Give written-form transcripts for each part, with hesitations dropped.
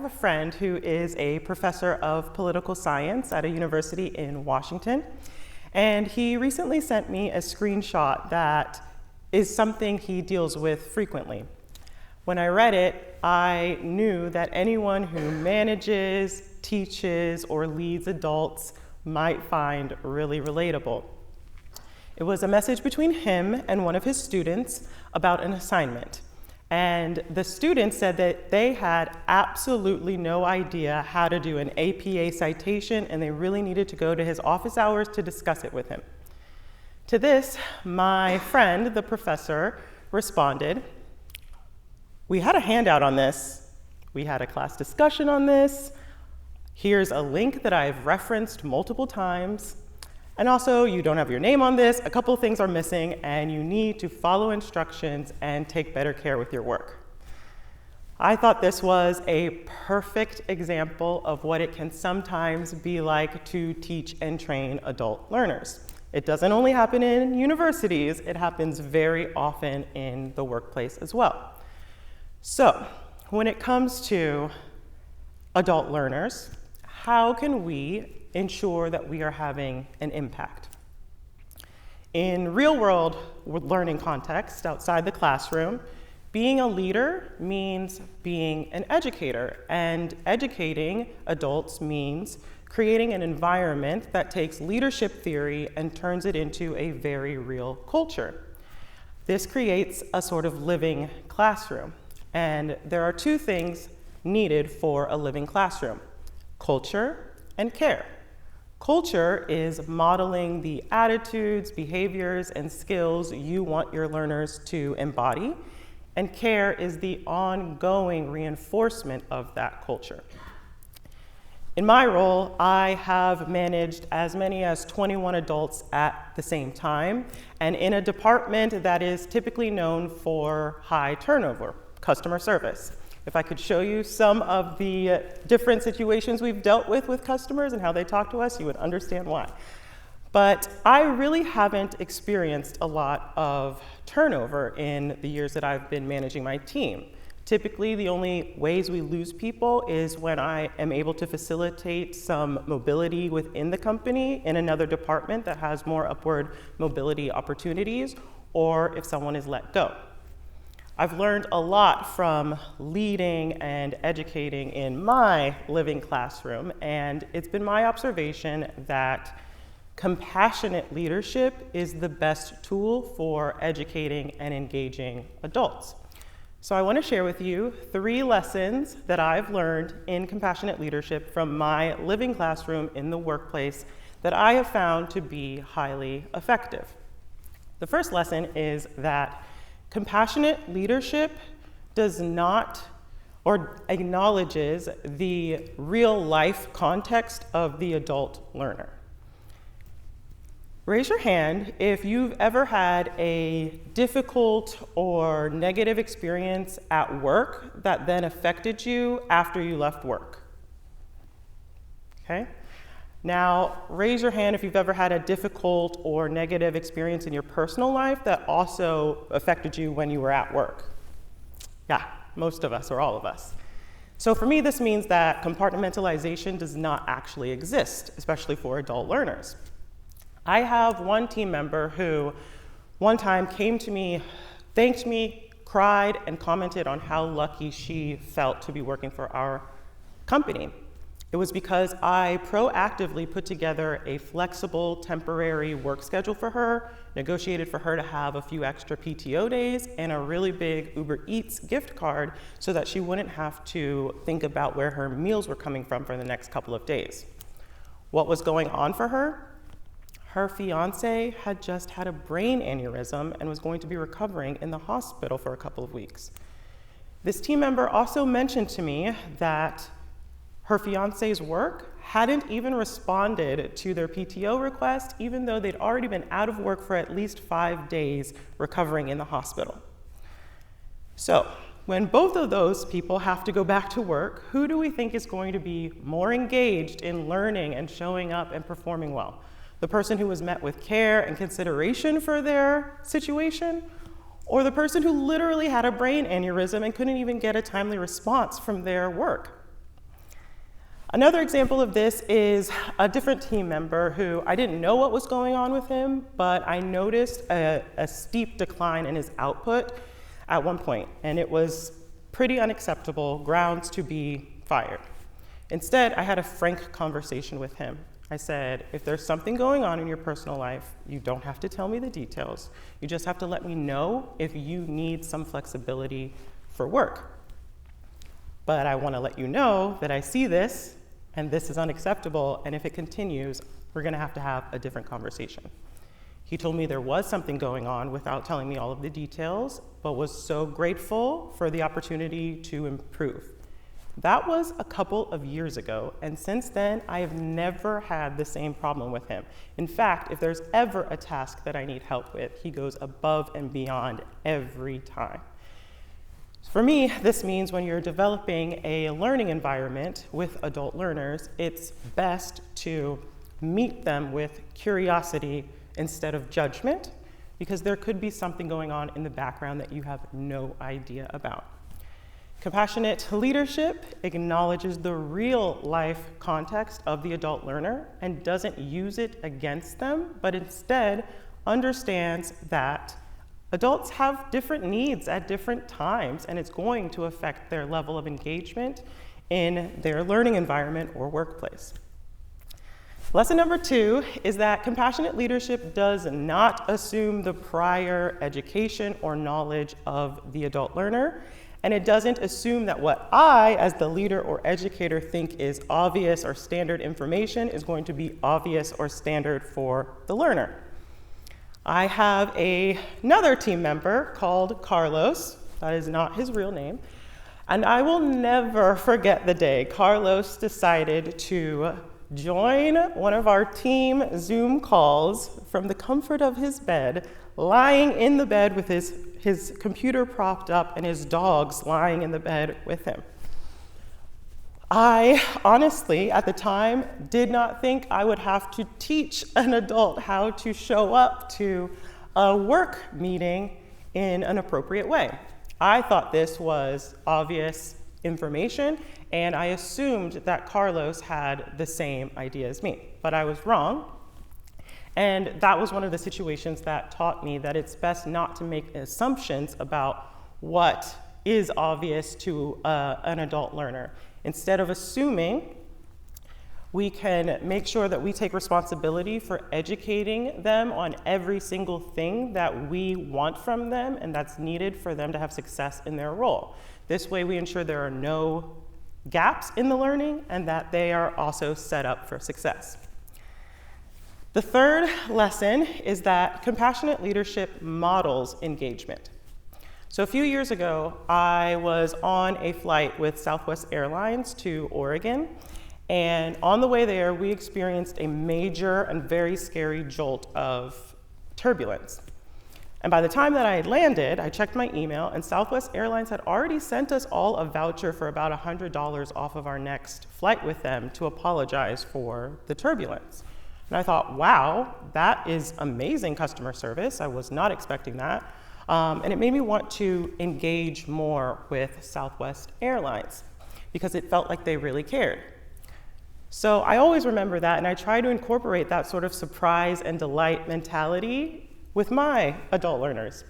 a friend who is a professor of political science at a university in Washington, and he recently sent me a screenshot that is something he deals with frequently. When I read it, I knew that anyone who manages, teaches, or leads adults might find really relatable. It was a message between him and one of his students about an assignment. And the student said that they had absolutely no idea how to do an APA citation, and they really needed to go to his office hours to discuss it with him. To this, my friend, the professor, responded, "We had a handout on this. We had a class discussion on this. Here's a link that I've referenced multiple times. And also, you don't have your name on this. A couple of things are missing, and you need to follow instructions and take better care with your work." I thought this was a perfect example of what it can sometimes be like to teach and train adult learners. It doesn't only happen in universities, it happens very often in the workplace as well. So, when it comes to adult learners, how can we ensure that we are having an impact? In real-world learning context outside the classroom, being a leader means being an educator, and educating adults means creating an environment that takes leadership theory and turns it into a very real culture. This creates a sort of living classroom, and there are two things needed for a living classroom: culture and care. Culture is modeling the attitudes, behaviors, and skills you want your learners to embody, and care is the ongoing reinforcement of that culture. In my role, I have managed as many as 21 adults at the same time, and in a department that is typically known for high turnover, customer service. If I could show you some of the different situations we've dealt with customers and how they talk to us, you would understand why. But I really haven't experienced a lot of turnover in the years that I've been managing my team. Typically, the only ways we lose people is when I am able to facilitate some mobility within the company in another department that has more upward mobility opportunities, or if someone is let go. I've learned a lot from leading and educating in my living classroom, and it's been my observation that compassionate leadership is the best tool for educating and engaging adults. So I want to share with you 3 lessons that I've learned in compassionate leadership from my living classroom in the workplace that I have found to be highly effective. The first lesson is that compassionate leadership does not or acknowledges the real life context of the adult learner. Raise your hand if you've ever had a difficult or negative experience at work that then affected you after you left work. Okay? Now, raise your hand if you've ever had a difficult or negative experience in your personal life that also affected you when you were at work. Yeah, most of us or all of us. So for me, this means that compartmentalization does not actually exist, especially for adult learners. I have one team member who one time came to me, thanked me, cried, and commented on how lucky she felt to be working for our company. It was because I proactively put together a flexible, temporary work schedule for her, negotiated for her to have a few extra PTO days, and a really big Uber Eats gift card so that she wouldn't have to think about where her meals were coming from for the next couple of days. What was going on for her? Her fiance had just had a brain aneurysm and was going to be recovering in the hospital for a couple of weeks. This team member also mentioned to me that her fiance's work hadn't even responded to their PTO request, even though they'd already been out of work for at least 5 days recovering in the hospital. So, when both of those people have to go back to work, who do we think is going to be more engaged in learning and showing up and performing well? The person who was met with care and consideration for their situation, or the person who literally had a brain aneurysm and couldn't even get a timely response from their work? Another example of this is a different team member who I didn't know what was going on with him, but I noticed a steep decline in his output at one point, and it was pretty unacceptable, grounds to be fired. Instead, I had a frank conversation with him. I said, if there's something going on in your personal life, you don't have to tell me the details. You just have to let me know if you need some flexibility for work. But I want to let you know that I see this, and this is unacceptable, and if it continues, we're going to have a different conversation. He told me there was something going on without telling me all of the details, but was so grateful for the opportunity to improve. That was a couple of years ago, and since then, I have never had the same problem with him. In fact, if there's ever a task that I need help with, he goes above and beyond every time. For me, this means when you're developing a learning environment with adult learners, it's best to meet them with curiosity instead of judgment, because there could be something going on in the background that you have no idea about. Compassionate leadership acknowledges the real life context of the adult learner and doesn't use it against them, but instead understands that adults have different needs at different times, and it's going to affect their level of engagement in their learning environment or workplace. Lesson number 2 is that compassionate leadership does not assume the prior education or knowledge of the adult learner, and it doesn't assume that what I, as the leader or educator, think is obvious or standard information is going to be obvious or standard for the learner. I have another team member called Carlos. That is not his real name. And I will never forget the day Carlos decided to join one of our team Zoom calls from the comfort of his bed, lying in the bed with his computer propped up and his dogs lying in the bed with him. I honestly, at the time, did not think I would have to teach an adult how to show up to a work meeting in an appropriate way. I thought this was obvious information, and I assumed that Carlos had the same idea as me, but I was wrong. And that was one of the situations that taught me that it's best not to make assumptions about what is obvious to an adult learner. Instead of assuming, we can make sure that we take responsibility for educating them on every single thing that we want from them and that's needed for them to have success in their role. This way we ensure there are no gaps in the learning and that they are also set up for success. The third lesson is that compassionate leadership models engagement. So a few years ago, I was on a flight with Southwest Airlines to Oregon, and on the way there, we experienced a major and very scary jolt of turbulence. And by the time that I had landed, I checked my email, and Southwest Airlines had already sent us all a voucher for about $100 off of our next flight with them to apologize for the turbulence. And I thought, wow, that is amazing customer service. I was not expecting that. And it made me want to engage more with Southwest Airlines because it felt like they really cared. So I always remember that, and I try to incorporate that sort of surprise and delight mentality with my adult learners.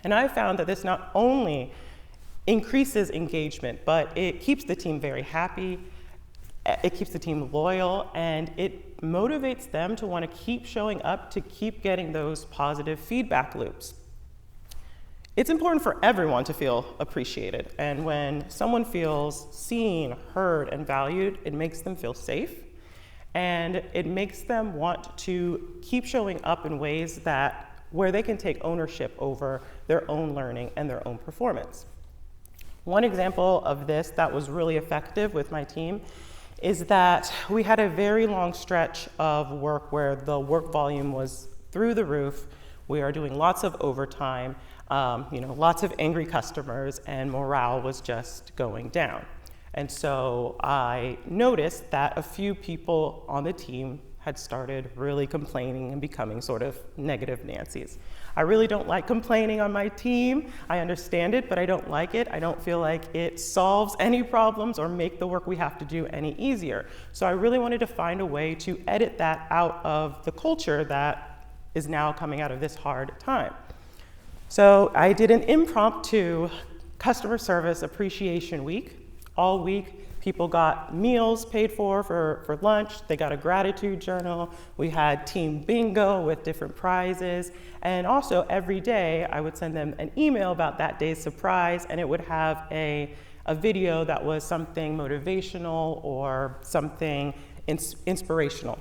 And I found that this not only increases engagement, but it keeps the team very happy, it keeps the team loyal, and it motivates them to want to keep showing up, to keep getting those positive feedback loops. It's important for everyone to feel appreciated, and when someone feels seen, heard, and valued, it makes them feel safe, and it makes them want to keep showing up in ways where they can take ownership over their own learning and their own performance. One example of this that was really effective with my team is that we had a very long stretch of work where the work volume was through the roof. We are doing lots of overtime, lots of angry customers, and morale was just going down. And so I noticed that a few people on the team had started really complaining and becoming sort of negative Nancy's. I really don't like complaining on my team. I understand it, but I don't like it. I don't feel like it solves any problems or make the work we have to do any easier. So I really wanted to find a way to edit that out of the culture that is now coming out of this hard time. So I did an impromptu customer service appreciation week. All week, people got meals paid for lunch. They got a gratitude journal. We had team bingo with different prizes. And also every day I would send them an email about that day's surprise, and it would have a video that was something motivational or something inspirational.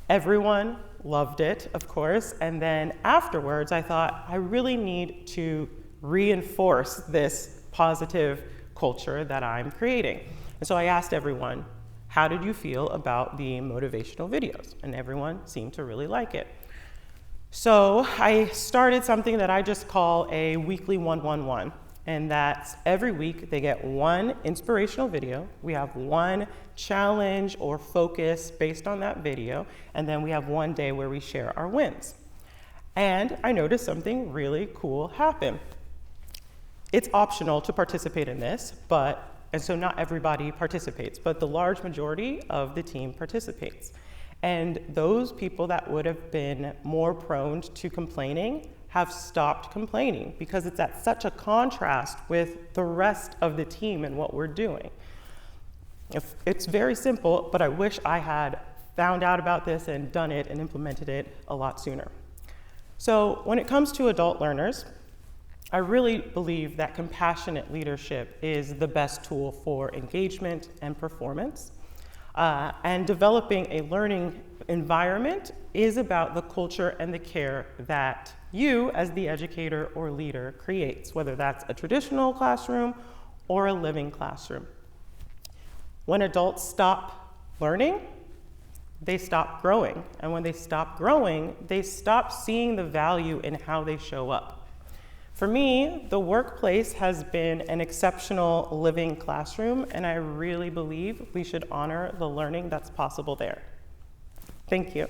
Everyone loved it, of course. And then afterwards, I thought I really need to reinforce this positive culture that I'm creating. And so I asked everyone, how did you feel about the motivational videos? And everyone seemed to really like it. So I started something that I just call a weekly 1-1-1. And that's every week they get one inspirational video. We have one challenge or focus based on that video. And then we have one day where we share our wins. And I noticed something really cool happen. It's optional to participate in this, and so not everybody participates, but the large majority of the team participates. And those people that would have been more prone to complaining have stopped complaining because it's at such a contrast with the rest of the team and what we're doing. It's very simple, but I wish I had found out about this and done it and implemented it a lot sooner. So when it comes to adult learners, I really believe that compassionate leadership is the best tool for engagement and performance. And developing a learning environment is about the culture and the care that you, as the educator or leader, creates, whether that's a traditional classroom or a living classroom. When adults stop learning, they stop growing. And when they stop growing, they stop seeing the value in how they show up. For me, the workplace has been an exceptional living classroom, and I really believe we should honor the learning that's possible there. Thank you.